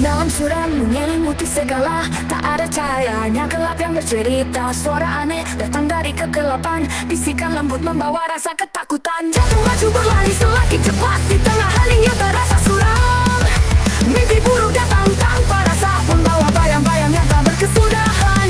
Dalam suram menyelimuti segala, tak ada cahayanya, gelap yang bercerita. Suara aneh datang dari kegelapan, bisikan lembut membawa rasa ketakutan. Jantung maju berlari semakin cepat, di tengah hening yang terasa suram. Mimpi buruk datang tanpa rasa, membawa bayang-bayang yang tak berkesudahan.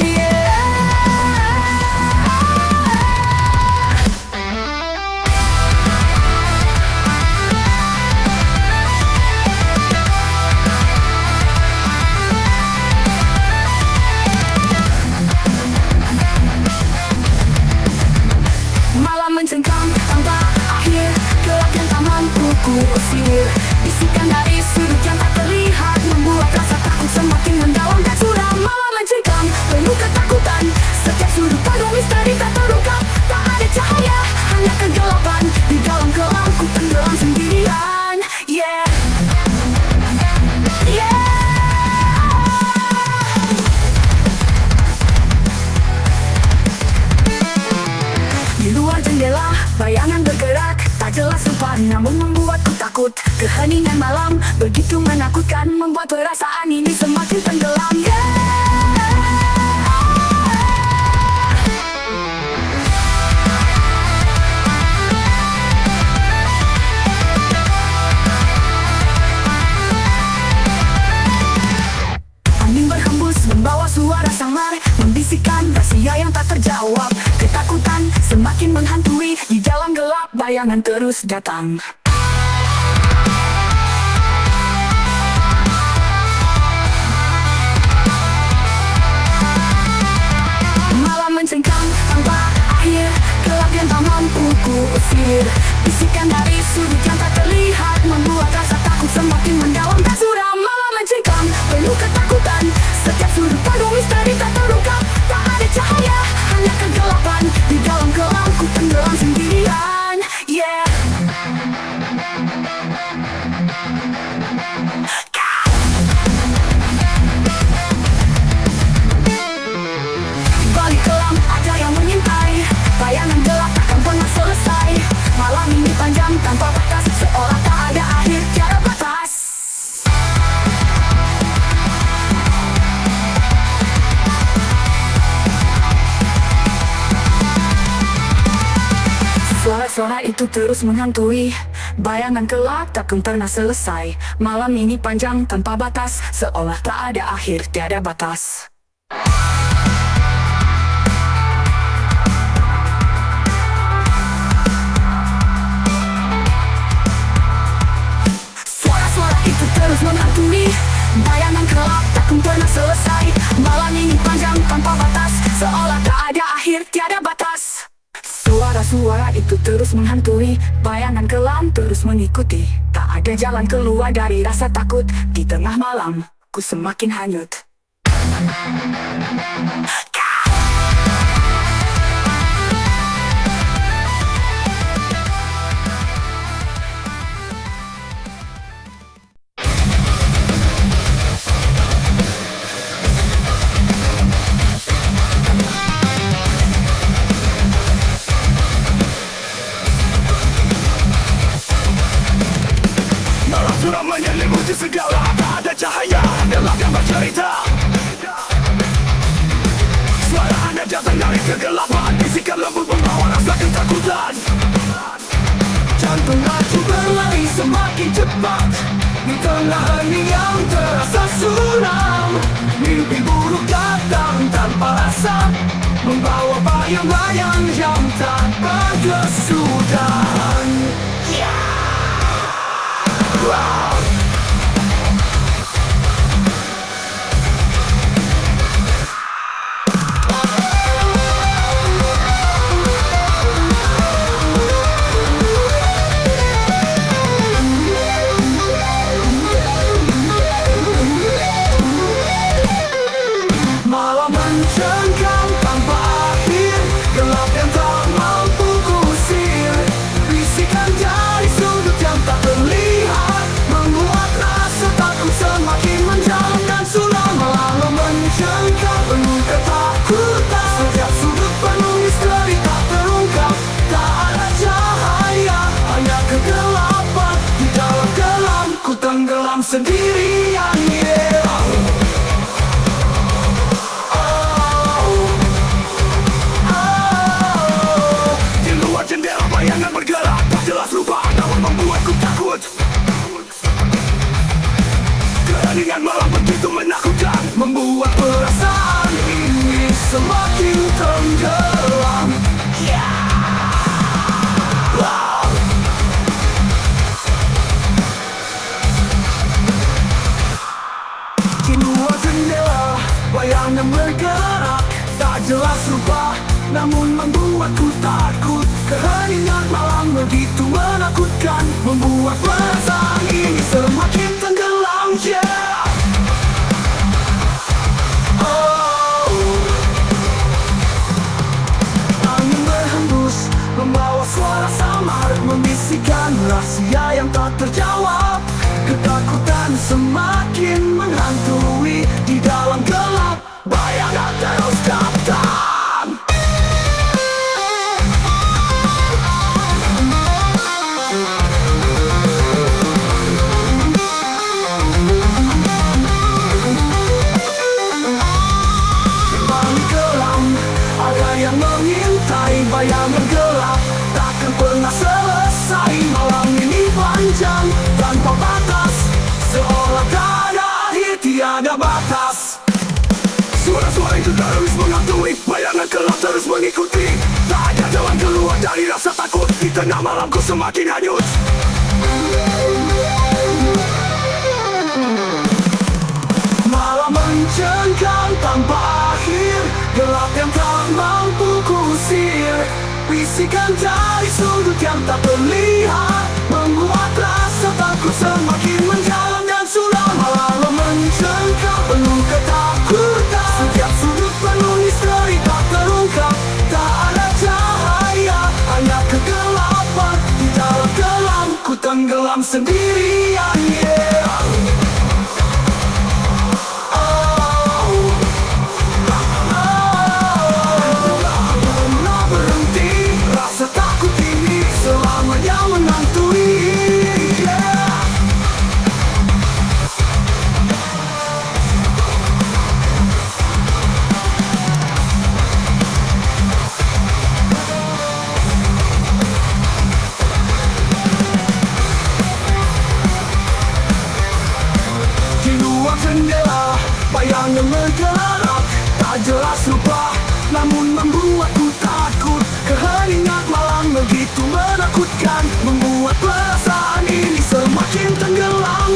Malam mencengkam tanpa akhir, gelap yang tak mampu kuusir. Bisikan dari sudut yang tak terlihat, membuat rasa takut semakin mendalam dan suram. Malam mencengkam penuh ketakutan, setiap sudut penuh misteri tak terungkap. Tak ada cahaya, hanya kegelapan, di dalam kelam ku tenggelam sendirian. Yeah, yeah. Di luar jendela, bayangan bergerak, tak jelas rupa namun membuatku takut. Keheningan malam begitu menakutkan, membuat perasaan ini semakin tenggelam. Angin berhembus membawa suara samar, membisikkan rahasia yang tak terjawab. Ketakutan semakin menghantui, di dalam gelap bayangan terus datang. Malam mencengkam tanpa akhir, gelap yang tak mampu kuusir. Bisikan dari sudut yang tak terlihat, membuat rasa takut semakin mendalam dan suram. Malam mencengkam penuh ketakutan, setiap sudut penuh misteri tak terungkap. Tak ada cahaya, hanya kegelapan, di dalam kelam ku tenggelam sendirian. Yeah. Balik kelam ada yang mengintai, bayangan gelap takkan pernah selesai. Malam ini panjang tanpa batas, seolah tak ada akhir, tiada batas. Suara-suara itu terus menghantui, bayangan gelap takkan pernah selesai. Malam ini panjang tanpa batas, seolah tak ada akhir, tiada batas. Suara-suara itu terus menghantui, bayangan gelap takkan pernah selesai. Malam ini panjang tanpa batas, seolah tak ada akhir, tiada batas. Suara-suara itu terus menghantui, bayangan kelam terus mengikuti. Tak ada jalan keluar dari rasa takut, di tengah malam ku semakin hanyut. Sudah menyelimuti segala, tak ada cahaya, gelap yang bercerita. Suara aneh datang dari kegelapan, bisikan lembut membawa rasa ketakutan. Jantung maju berlari semakin cepat, di tengah hening yang terasa suram. Mimpi buruk datang tanpa rasa, membawa bayang-bayang yang tak berkesudahan. Malam mencengkam tanpa akhir, gelap yang tak mampu kusir. sendirian, yeah. Di luar jendela bayangan bergerak, tak jelas rupa namun membuatku takut. Keheningan malam begitu menakutkan, membuat perasaan ini semakin tenggelam. Di luar jendela bayangan bergerak, tak jelas rupa namun membuatku takut. Keheningan malam begitu menakutkan, membuat perasaan ini semakin tenggelam, yeah. Angin berhembus membawa suara samar, membisikkan rahasia yang tak terjawab. Ketakutan semakin menghantui di dalam gelap, bayangan terus datang. Balik kelam, ada yang mengintai, bayangan gelap takkan pernah selesai. Malam ini panjang tanpa batas, seolah tak ada akhir, tiada batas. Suara-suara itu terus menghantui, bayangan gelap terus mengikuti. Tak ada jalan keluar dari rasa takut, di tengah malamku semakin hanyut. Malam mencengkam tanpa akhir, gelap yang tak mampu kusir. Bisikan dari sudut yang tak terlihat, membuat rasa takut semakin mendalam dan suram. Malam mencengkam penuh ketakutan, setiap sudut penuh misteri tak terungkap. Tak ada cahaya, hanya kegelapan. Di dalam kelam ku tenggelam sendirian, yeah. Takut ini selamanya menghantui, yeah. Di luar jendela bayangan bergerak, tak jelas rupa namun membuatku takut. Keheningan malam begitu menakutkan, membuat perasaan ini semakin tenggelam.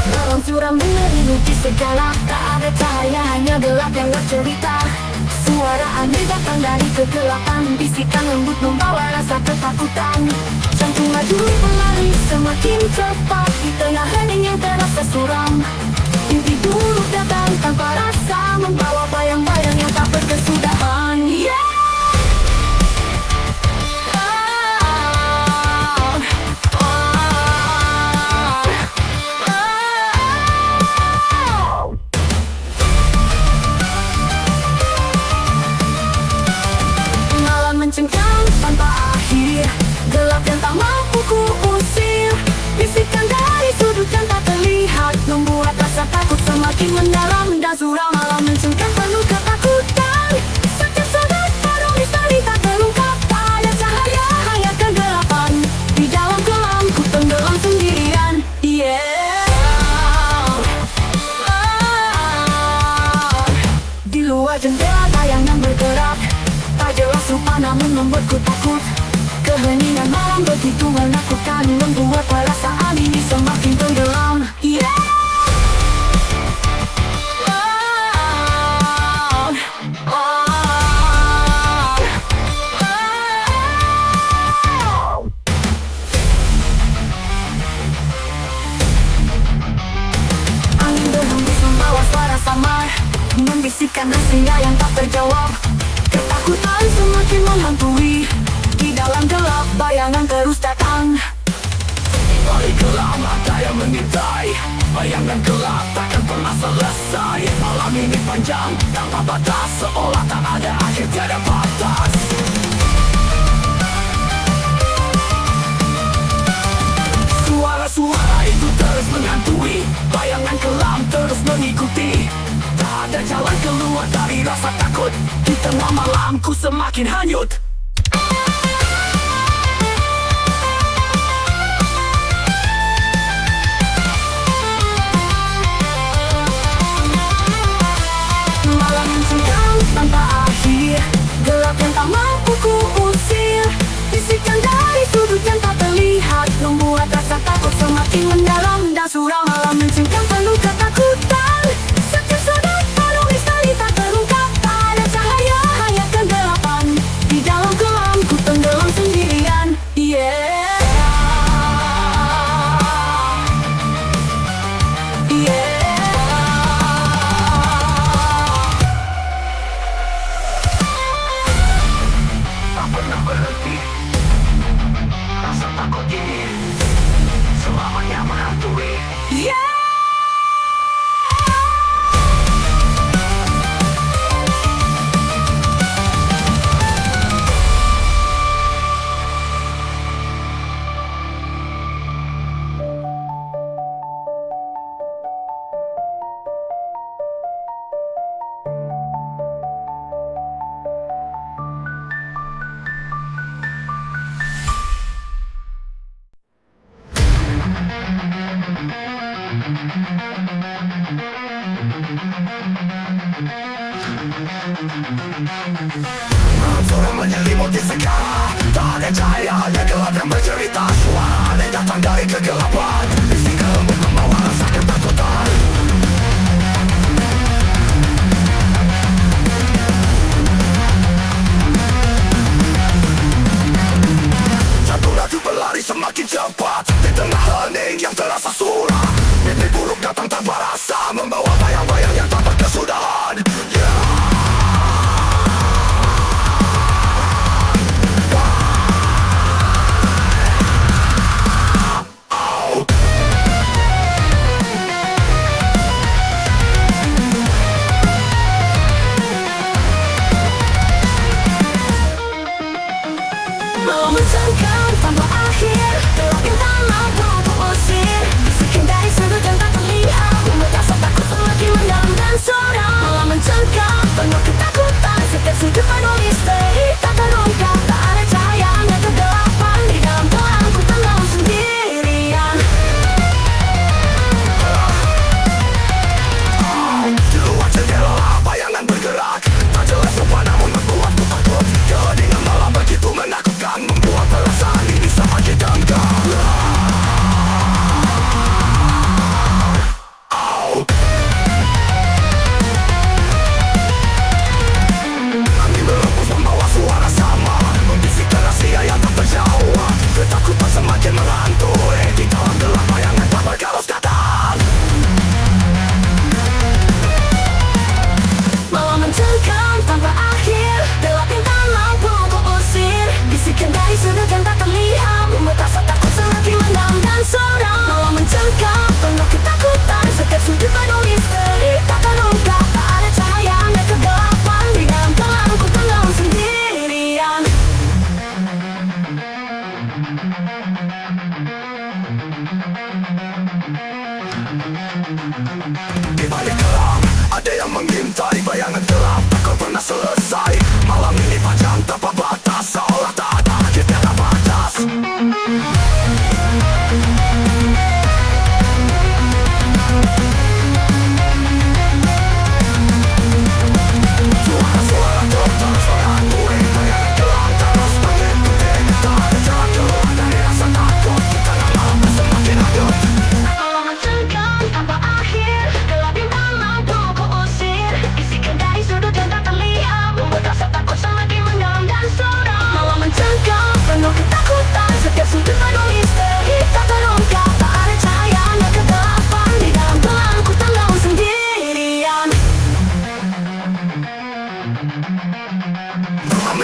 Malam suram menyelimuti segala, tak ada cahaya, hanya gelap yang bercerita. Suara aneh datang dari kegelapan, bisikan lembut membawa rasa ketakutan. Jantung maju berlari semakin cepat, di tengah hening yang terasa suram. Mimpi buruk datang tanpa rasa, membawa bayang-bayang yang tak berkesudahan, yeah. Mencengkam tanpa akhir, gelap yang tak mampu kuusir. Bisikan dari sudut yang tak terlihat, membuat rasa takut semakin mendalam dan suram. Malam mencengkam penuh ketakutan, setiap sudut penuh misteri tak terungkap. Tak ada cahaya, hanya kegelapan. Di dalam kelam ku tenggelam sendirian, yeah. Di luar jendela bayangan bergerak, tak jelas rupa namun membuatku takut. Keheningan malam begitu menakutkan, membuat perasaan ini semakin tenggelam, yeah. Angin berhembus membawa suara samar, membisikkan rahasia yang tak terjawab. Ketakutan semakin menghantui. Di dalam gelap bayangan terus datang. Di balik gelap ada yang mengintai. Bayangan gelap takkan pernah selesai. Malam ini panjang tanpa batas, seolah tak ada akhir, tiada batas. Suara-suara itu terus menghantui. Bayangan kelam terus mengikuti. Tak ada jalan keluar dari rasa takut. Di tengah malamku semakin hanyut. Malam mencengkam tanpa akhir, gelap yang tak mampu kuusir. Bisikan dari sudut yang tak terlihat membuat rasa takut semakin mendalam dan suram. Malam mencengkam penuh ketakutan. Setiap sudut penuh misteri tak terungkap. Tak ada cahaya, hanya kegelapan. Di dalam kelam ku tenggelam sendirian. Yeah. Tak pernah berhenti. Rasa takut ini selamanya menghantui. Yeah. Sore menyelimuti segala. Tak ada cahaya, hanya gelap yang bercerita. Suara aneh datang dari kegelapan. Bising lembut membawa rasa ketakutan. Jatuh ratu berlari semakin cepat. Di tengah hening yang terasa suram. Mimpi buruk datang tanpa rasa, membawa bayang-bayang yang tak berkesudahan.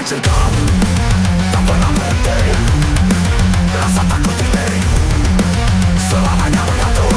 mencengkam, tak pernah berhenti. Rasa takut ini selamanya mengantuk.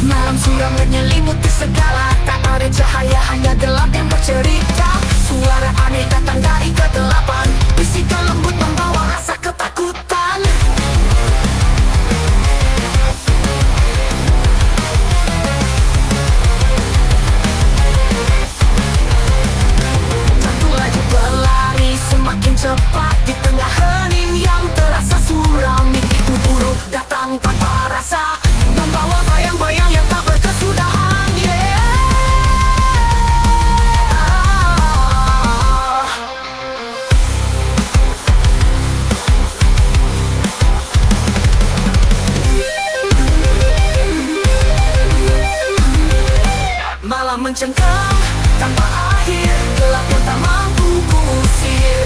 Malam suram menyelimuti segala, tak ada cahaya, hanya gelap yang bercerita. Suara aneh datang dari kegelapan, bisikan lembut membawa rasa ketakutan. Jantung laju berlari semakin cepat di tengah hening yang terasa suram. Mimpi buruk datang tanpa rasa, membawa bayang-bayang yang tak berkesudahan. Malam mencengkam tanpa akhir, gelap yang tak mampu kuusir.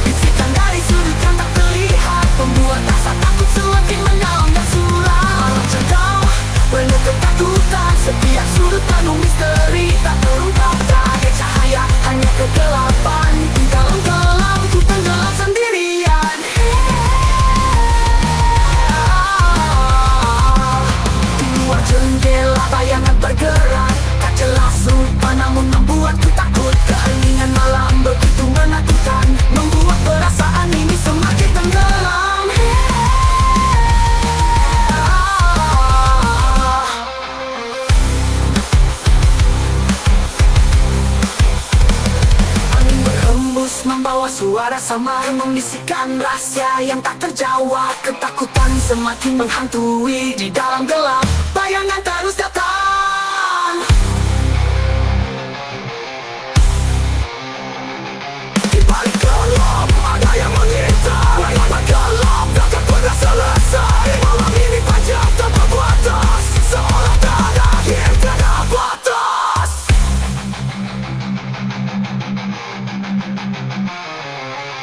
Bisikan dari sudut yang tak terlihat membuat rasa takut semakin mendalam dan suram. Malam mencengkam penuh ketakutan, setiap sudut penuh misteri tak terungkap. Tak ada cahaya, hanya kegelapan. Di dalam gelap ku tenggelam sendirian. Di luar jendela bayangan bergerak, tak jelas rupa namun membuatku takut. Keheningan malam begitu menakutkan, membuat perasaan ini semakin tenggelam. Angin berhembus membawa suara samar, membisikkan rahasia yang tak terjawab. Ketakutan semakin menghantui di dalam gelap, bayangan terus datang. Di balik gelap ada yang mengintai, malam gelap takkan pernah selesai. Malam ini panjang tanpa batas, seolah tak ada akhir, tak ada batas.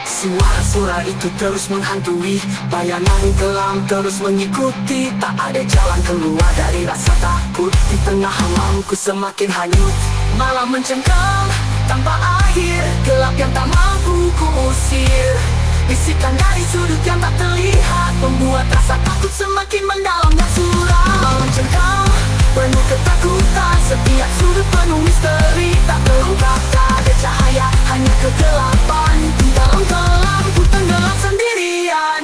Suara-suara itu terus menghantui, bayangan kelam terus mengikuti. Tak ada jalan keluar dari rasa takut, di tengah malamku semakin hanyut. Malam mencengkam tanpa akhir, gelap yang tak mampu kuusir. Bisikan dari sudut yang tak terlihat membuat rasa takut semakin mendalam dan suram. Malam mencengkam penuh ketakutan, setiap sudut penuh misteri tak terungkap. Tak ada cahaya, hanya kegelapan. Di dalam gelap ku tenggelam sendirian.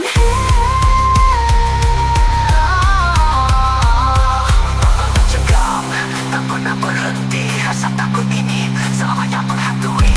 Mencengkam tak pernah berhenti, rasa takut ini selamanya menghantui.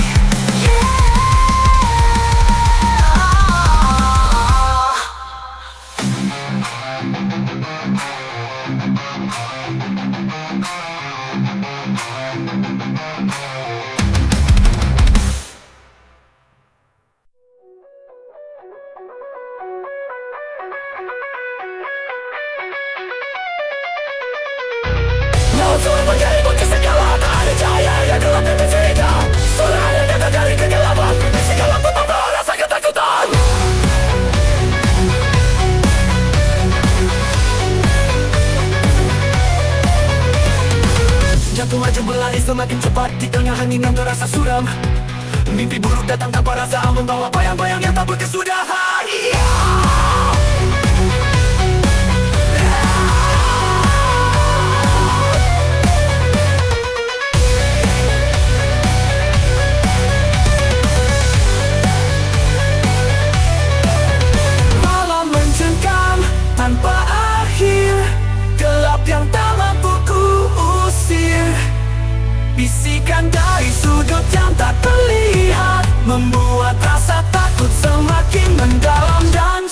Suara menyelimuti segala, tak ada cahaya yang gelap yang bercerita. Suara yang datang dari kegelapan, bisikan lembut membawa rasa ketakutan. Jantung laju berlari semakin cepat di tengah hening yang terasa suram. Mimpi buruk datang tanpa rasa, membawa bayang-bayang yang tak berkesudahan. Tanpa akhir, gelap yang tak mampu kuusir. Bisikan dari sudut yang tak terlihat membuat rasa takut semakin mendalam dan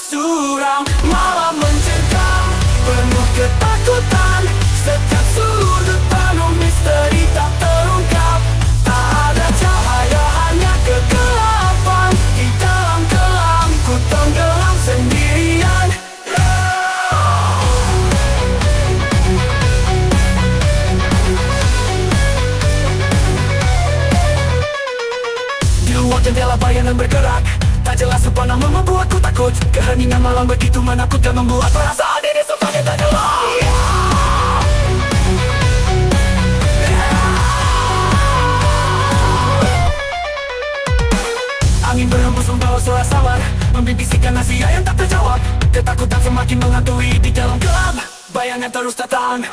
Keheningan malam begitu menakutkan, membuat perasaan ini semakin tenggelam. Angin berhembus membawa suara samar, membisikkan rahasia yang tak terjawab. Ketakutan semakin menghantui di dalam gelap, bayangan terus datang.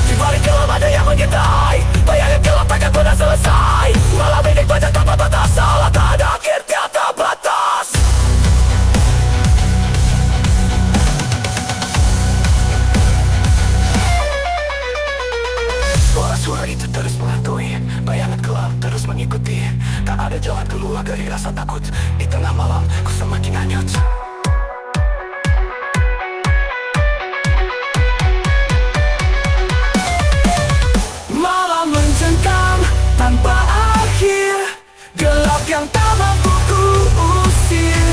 Di balik gelap ada yang mengintai, bayangan gelap takkan pernah selesai. Malam ini panjang tanpa batas, salah tak ada akhir, tiada batas. Suara itu terus menghantui, bayangan gelap terus mengikuti. Tak ada jalan keluar dari rasa takut. Di tengah malam, ku semakin hanyut. Malam mencengkam tanpa akhir, gelap yang tak mampu ku usir.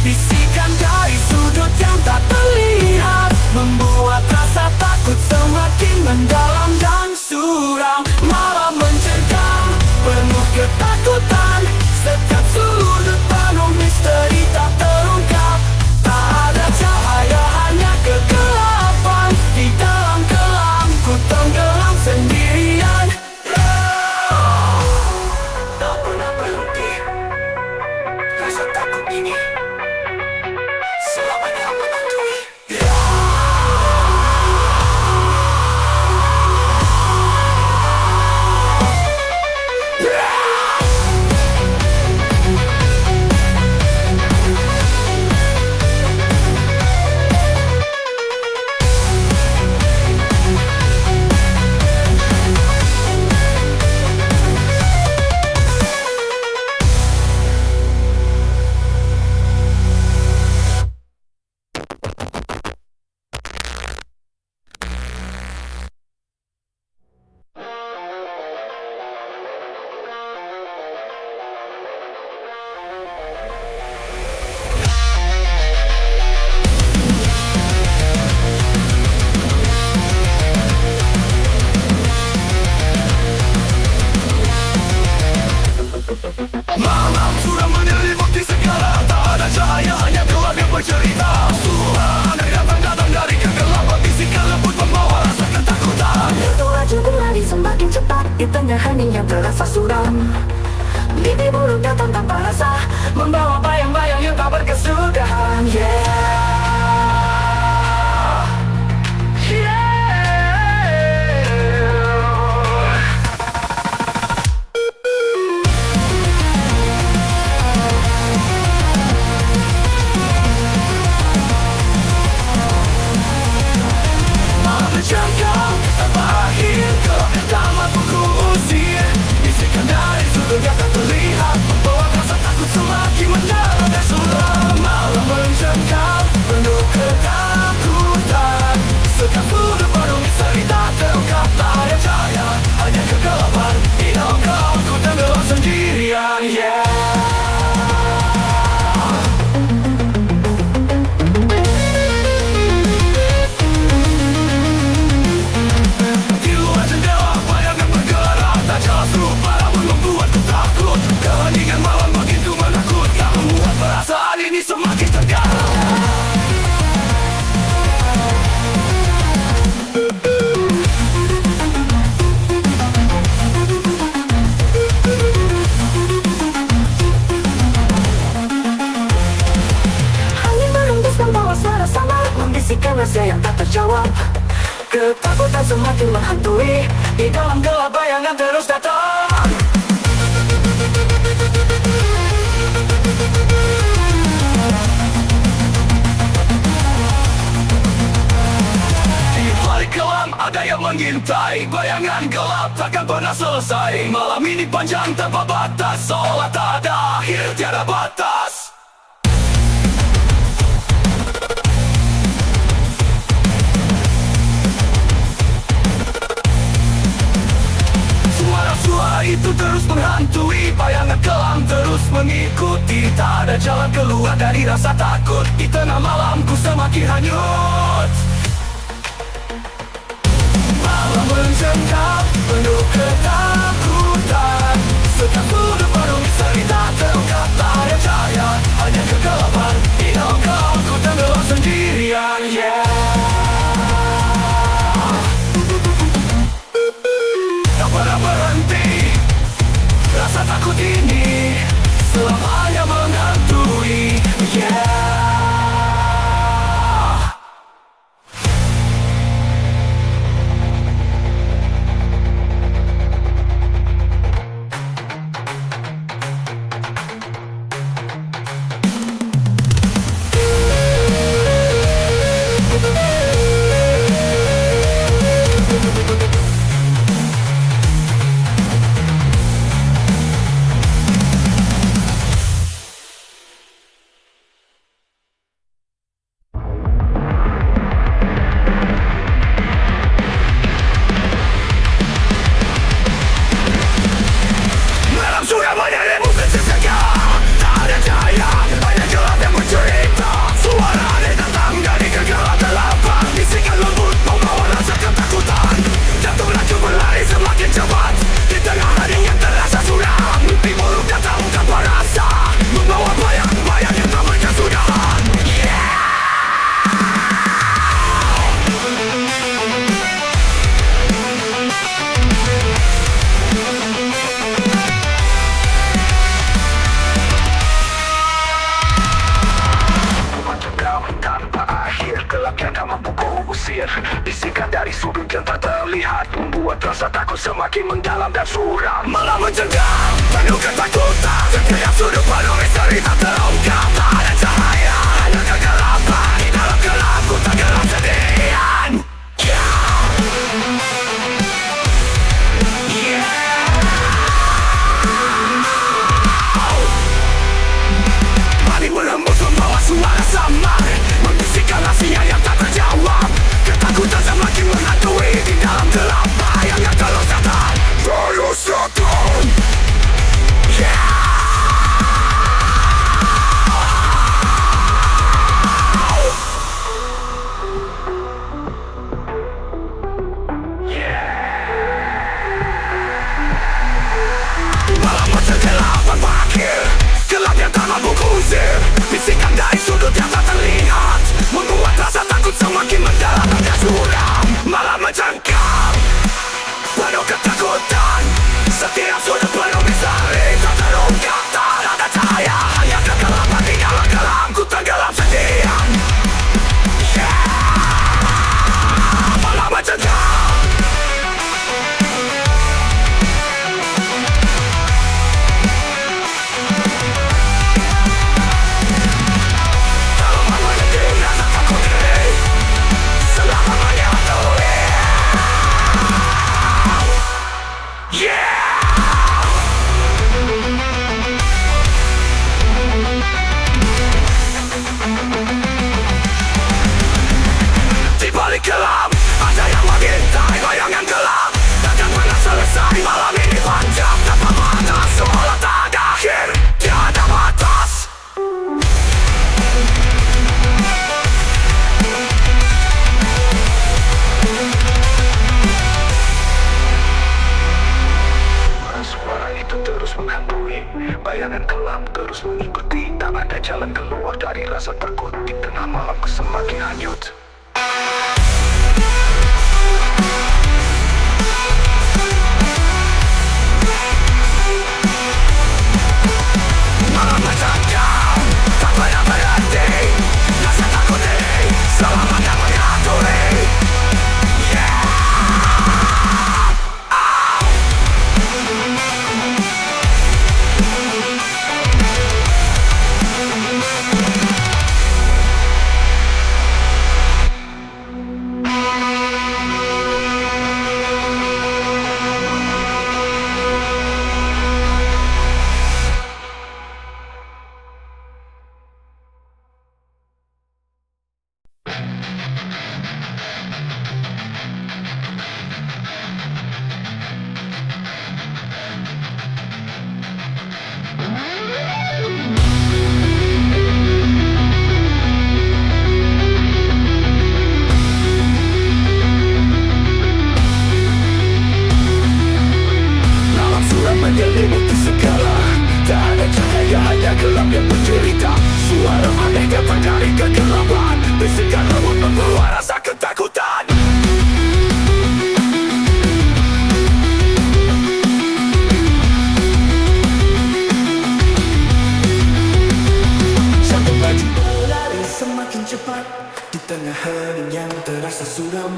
Bisikan dari sudut yang tak terlihat, membuat rasa takut semakin mendalam dan suram. Malam mencengkam, penuh ketakutan. Setiap sudut penuh misteri tak terungkap. Tak ada cahaya, hanya kegelapan. Di dalam kelam, ku tenggelam sendirian. Tak pernah berhenti, rasa takut ini selamanya menghantui. Malam sudah menyelimuti segala, tak ada cahaya, hanya gelap yang bercerita. Suara yang datang dari kegelapan, bisikan lembut membawa rasa ketakutan. Itulah judul lari semakin cepat, di tengah hening yang terasa suram. Mimpi buruk datang tanpa rasa, membawa bayang-bayang yang tak berkesudahan. Mencengkam tanpa akhir, gelap yang tak mampu ku usir. Bisikan dari sudut yang tak terlihat, membawa rasa takut semakin mendalam dan suram. Malam mencengkam, penuh ketakutan. Setiap sudut penuh misteri tak terungkap. Tak ada cahaya, hanya kegelapan. Di dalam gelap ku tenggelam sendirian. Keheningan malam begitu menakutkan, membuat perasaan ini semakin tenggelam. Angin berhembus membawa suara samar, membisikkan rahasia yang tak terjawab. Ketakutan semakin menghantui, di dalam gelap bayangan terus datang. Di balik kelam ada yang mengintai, bayangan gelap takkan pernah selesai. Malam ini panjang tanpa batas, seolah tak ada akhir, tiada batas. Suara itu terus menghantui, bayangan kelam terus mengikuti. Tak ada jalan keluar dari rasa takut. Di tengah malamku semakin hanyut. Malam mencengkam penuh ketakutan. Setiap sudut penuh misteri tak terungkap, tak ada cahaya, hanya kegelapan. Di dalam gelap ku tenggelam sendirian, tak pernah berhenti. Rasa takut ini selamanya menghantui, Malam sudah banyak yang bersesak, tak ada cahaya, hanya gelap yang mencerita. Suara aneh datang dari kegelapan lapang, bisikan lembut membawa rasa ketakutan. Jantung laju berlari semakin cepat di tengah hari yang terasa suram. Mimpi buruk datang tanpa rasa, membawa bayang-bayang yang tak berkesudahan. Tanpa akhir, gelap yang tak mampu kau usir. Bisikan dari sudut yang tak terlihat membuat rasa takut semakin mendalam dan suram. Malam mencengkam penuh ketakutan. Setiap sudut penuh misteri tak terungkap, tak ada cahaya, hanya kegelapan. Di dalam gelap ku tenggelam sendirian. Panik berhembus membawa suara samar, membisikkan rahasia yang tak terjawab. Ketakutan semakin menghantui di dalam gelap, bayang yang terus datang, terus datang. Malam berkegelapan berakhir, gelap yang tak mampu kusir. Bisikan dari sudut yang tak terlihat membuat rasa takut semakin mendalam dan suram. Malam mencengkam penuh ketakutan. Setiap sudut penuh misteri tak terungkap, tak ada cahaya, hanya kegelapan. Di dalam gelap ku tenggelam sendirian. Malam mencengkam. Di balik gelap ada yang mengintai, bayangan gelap takkan pernah selesai. Malam ini panjang tanpa batas, seolah tak ada akhir, tiada batas. Suara itu terus menghantui, bayangan gelap terus mengikuti. Tak ada jalan keluar dari rasa takut. Di tengah malam semakin hanyut. Malam mencengkam tak pernah berhenti. Rasa takut ini selamanya menghantui. tengah hening yang terasa suram,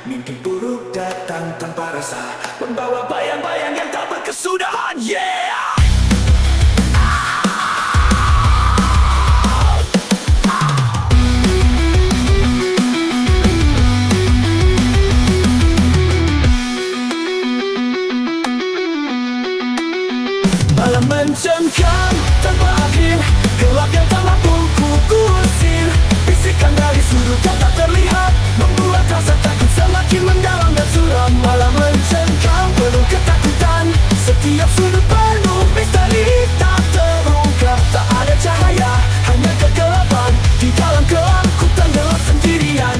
mimpi buruk datang tanpa rasa, membawa bayang-bayang yang tak berkesudahan. Yeah! Malam mencengkam tanpa akhir, gelap yang tak mampu kuusir. Bisikan dari sudut yang tak terlihat membuat rasa takut semakin mendalam dan suram. Malam mencengkam penuh ketakutan, setiap sudut penuh misteri tak terungkap. Tak ada cahaya, hanya kegelapan. Di dalam gelap ku tenggelam sendirian.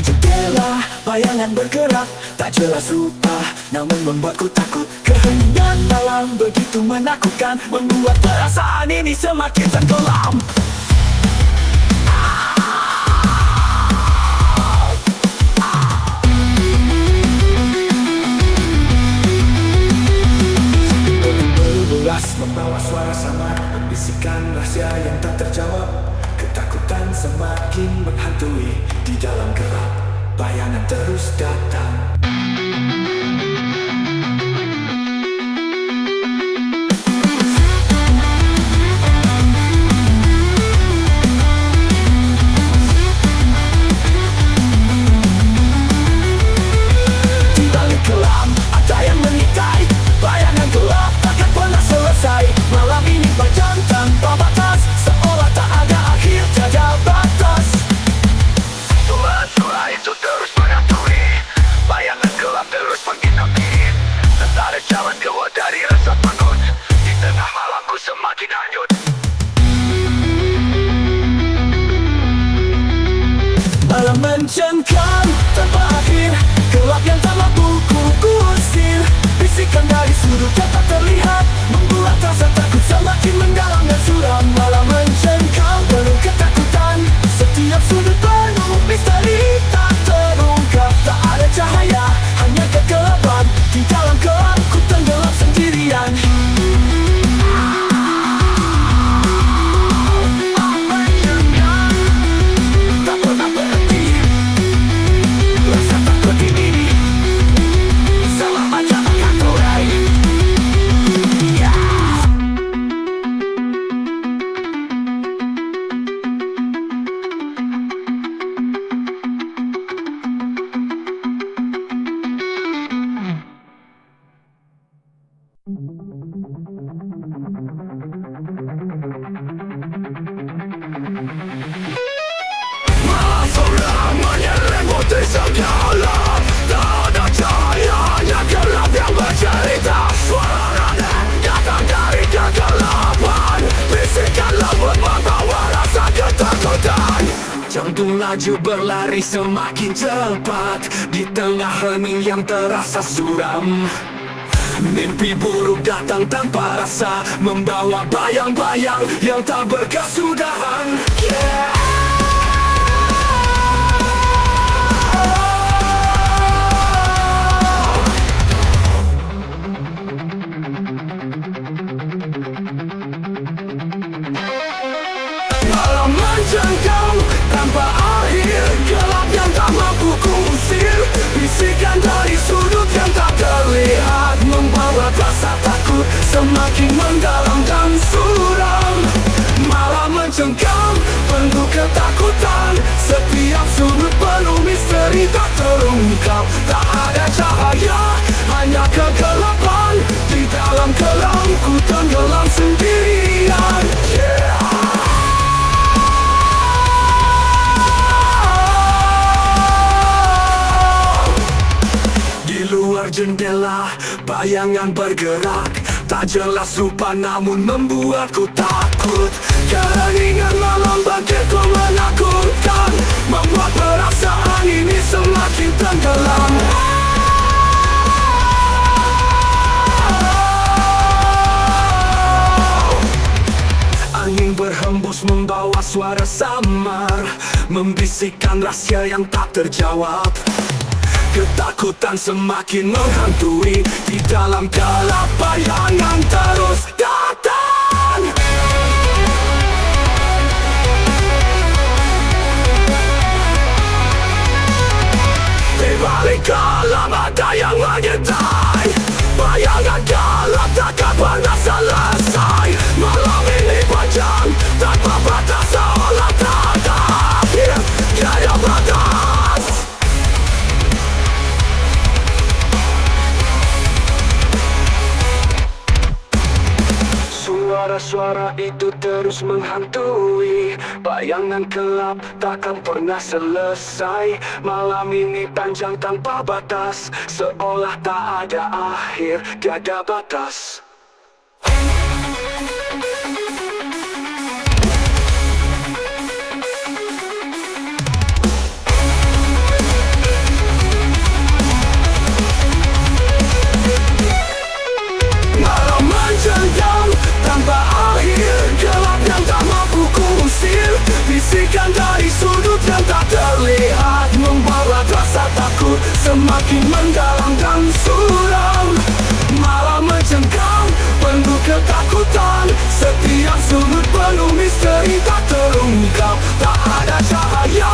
Jendela, bayangan bergerak, tak jelas rupa, namun membuatku takut. Keheningan malam begitu menakutkan, membuat perasaan ini semakin tenggelam. Berulas membawa suara samar, bisikan rahasia yang tak terjawab. Ketakutan semakin menghantui di dalam gelap, bayangan terus datang. Di balik kelam ada yang mengikai, bayangan gelap takkan pernah selesai. Malam ini panjang tanpa batas, seolah tak ada akhir, tiada batas. Suara itu terus menghantui, bayangan gelap terus mengintai. Tak ada jalan keluar dari rasa takut, di tengah malamku semakin hanyut. Malam mencengkam tanpa akhir, gelap yang tak mampu kuusir. Bisikan dari sudut yang tak terlihat membuat rasa takut semakin mendalam dan suram. Malam mencengkam penuh ketakutan, setiap sudut penuh misteri tak terungkap. Tak ada cahaya, hanya kegelapan. Di dalam gelap ku tenggelam sendirian. Tak pernah berhenti, rasa takut ini selama jangan terurai. Malam seram menyelimuti segala, tak ada cahaya, hanya gelap yang bercerita. Suara datang dari kegelapan, bisikan lembut membawa rasa ketakutan. Jantung laju berlari semakin cepat, di tengah hening yang terasa suram. Mimpi buruk datang tanpa rasa, membawa bayang-bayang yang tak berkesudahan. Malam mencengkam tanpa akhir, gelap yang tak mampu kuusir. Bisikan dari sudut yang tak terlihat membawa rasa takut semakin mendalam dan suram. Malam mencengkam penuh ketakutan, setiap sudut penuh misteri tak terungkap. Tak ada cahaya, hanya kegelapan. Di dalam kelam ku tenggelam sendirian. Di luar jendela, bayangan bergerak, tak jelas rupa namun membuatku takut. Keheningan malam begitu menakutkan, membuat perasaan ini semakin tenggelam. Angin berhembus membawa suara samar, membisikkan rahasia yang tak terjawab. Ketakutan semakin menghantui. Di dalam gelap bayangan terus datang. Di balik gelap ada yang menyertai. Bayangan gelap takkan pernah selesai. Malam ini panjang tanpa batas, seolah tak ada akhir, tiada batas. Suara-suara itu terus menghantui. Bayangan gelap takkan pernah selesai. Malam ini panjang tanpa batas, seolah tak ada akhir, tiada batas. Malam menjengkam tanpa akhir, gelap yang tak mampu kuusir. Bisikan dari sudut yang tak terlihat membawa rasa takut semakin mendalam dan suram. Malam mencengkam penuh ketakutan. Setiap sudut penuh misteri tak terungkap. Tak ada cahaya,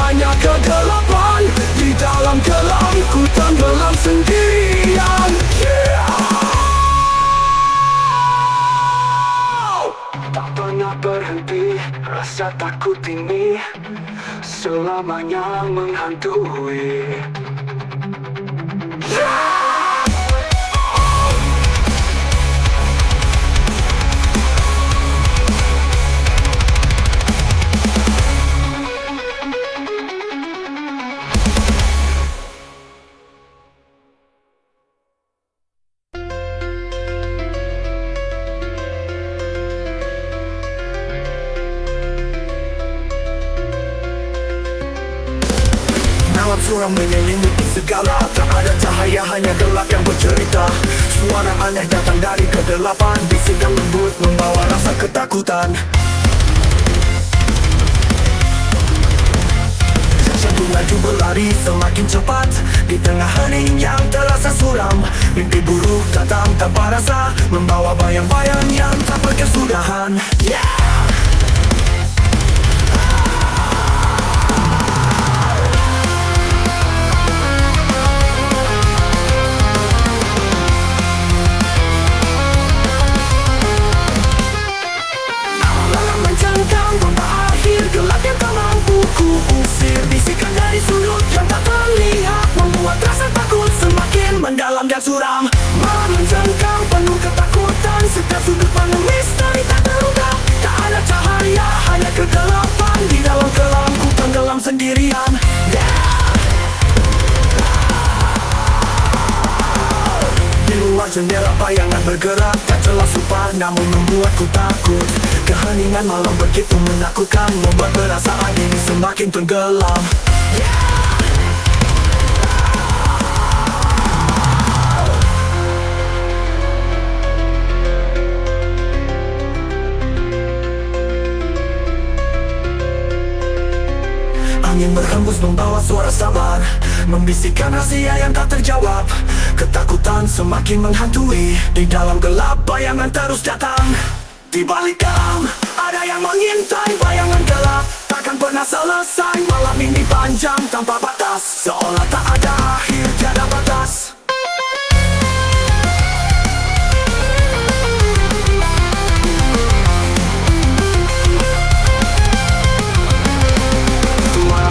hanya kegelapan. Di dalam gelap ku tenggelam sendirian. Tak pernah berhenti, rasa takut ini selamanya menghantui. Malam suram menyelimuti segala. Tak ada cahaya, hanya gelap yang bercerita. Suara aneh datang dari kegelapan. Bisikan lembut membawa rasa ketakutan. Jantung laju berlari semakin cepat. Di tengah hening yang terasa suram. Mimpi buruk datang tanpa rasa, membawa bayang-bayang yang tak berkesudahan. Gelap yang tak mampu kuusir. Bisikan dari sudut yang tak terlihat membuat rasa takut semakin mendalam dan suram. Malam mencengkam penuh ketakutan. Setiap sudut penuh misteri tak terungkap. Tak ada cahaya, hanya kegelapan. Di dalam gelap ku tenggelam sendirian. Di luar jendela bayangan bergerak. Tak jelas rupa namun membuatku takut. Keheningan malam begitu menakutkan, membuat perasaan ini semakin tenggelam. Angin berhembus membawa suara sabar, membisikkan rahasia yang tak terjawab. Ketakutan semakin menghantui. Di dalam gelap bayangan terus datang. Di balik gelap ada yang mengintai. Bayangan gelap takkan pernah selesai. Malam ini panjang tanpa batas, seolah tak ada akhir, tiada batas.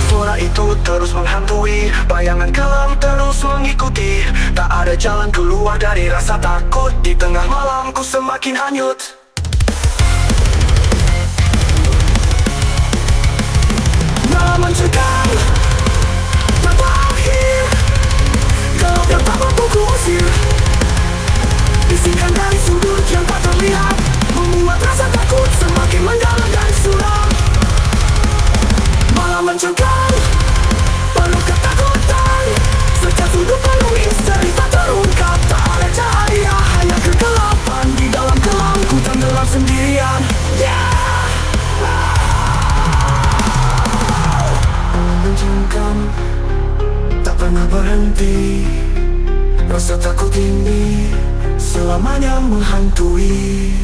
Suara itu terus menghantui. Bayangan gelap terus mengikuti. Tak ada jalan keluar dari rasa takut. Di tengah malam ku semakin hanyut. Malam mencekam tanpa akhir, gelap yang tak mampu kuusir. Bisikan dari sudut yang tak terlihat membuat rasa takut semakin mendalam dan suram. Malam mencekam penuh ketakutan. Setiap sudut penuh misteri tak terungkap. Tak ada cahaya, hanya kegelapan. Di dalam gelap ku tenggelam sendirian. berhenti. Rasa takut ini selamanya menghantui.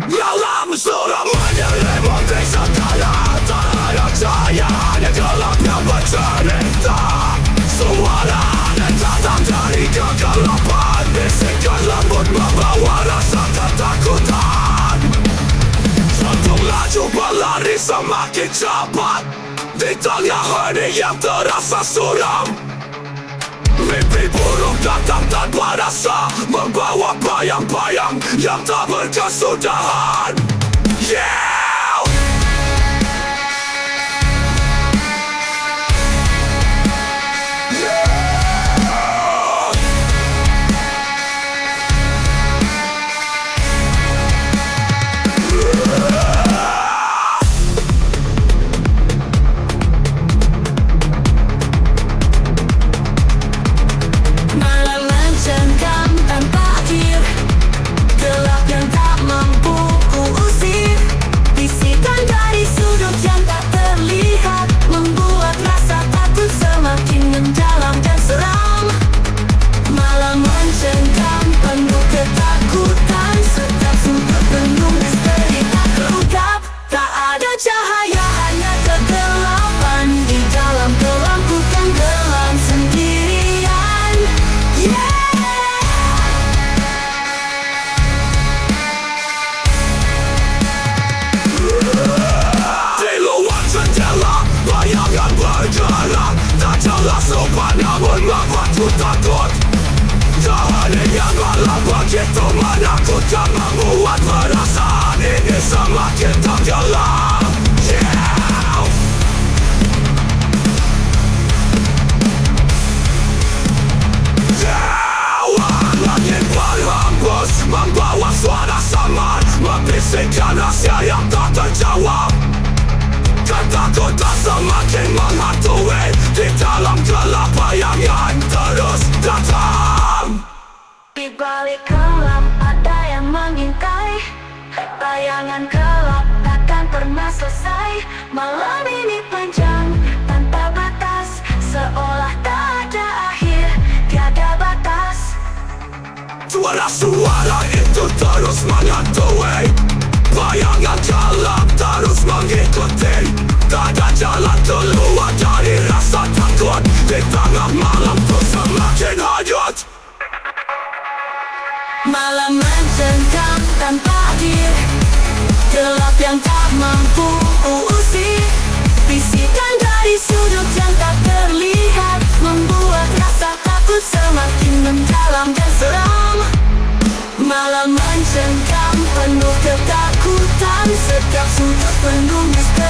Dalam selamanya lembaga segala tak ada cahaya, hanya gelapnya bercerita. Suara yang datang dari kegelapan, bisikan lembut membawa rasa ketakutan. Jantung laju berlari semakin cepat di tengah hening yang terasa suram. Mimpi buruk datang tanpa rasa, membawa bayang-bayang yang tak berkesudahan. Malam mencengkam tanpa akhir, gelap yang tak mampu kuusir. Bisikan dari sudut yang tak terlihat, membuat rasa takut semakin mendalam dan seram. Malam mencengkam penuh ketakutan, setiap sudut penuh misteri tak terungkap. Tak ada cahaya, hanya kegelapan, di dalam gelap bukan gelap sendirian. Di luar jendela, bayangan bergerak, tak jelas rupa namun membuatku takut. Hening yang malam begitu menakutkan, membuat perasaan ini semakin tenggelam. Langit berhembus membawa suara samar, membisikkan rahasia yang tak terjawab. Ketakutan semakin menghantui, di dalam gelap bayangan terus datang. Di balik gelap ada yang mengintai, bayangan gelap takkan pernah selesai. Malam ini panjang tanpa batas, seolah tak ada akhir, tiada batas. Suara-suara itu terus menghantui, bayangan gelap terus mengikuti. Tak ada jalan keluar dari rasa takut, di tengah malam ku semakin hanyut. Malam mencengkam tanpa akhir, gelap yang tak mampu kuusir. Bisikan dari sudut yang tak terlihat, membuat rasa takut semakin mendalam dan seram. Malam mencengkam penuh ketakutan, setiap sudut penuh misteri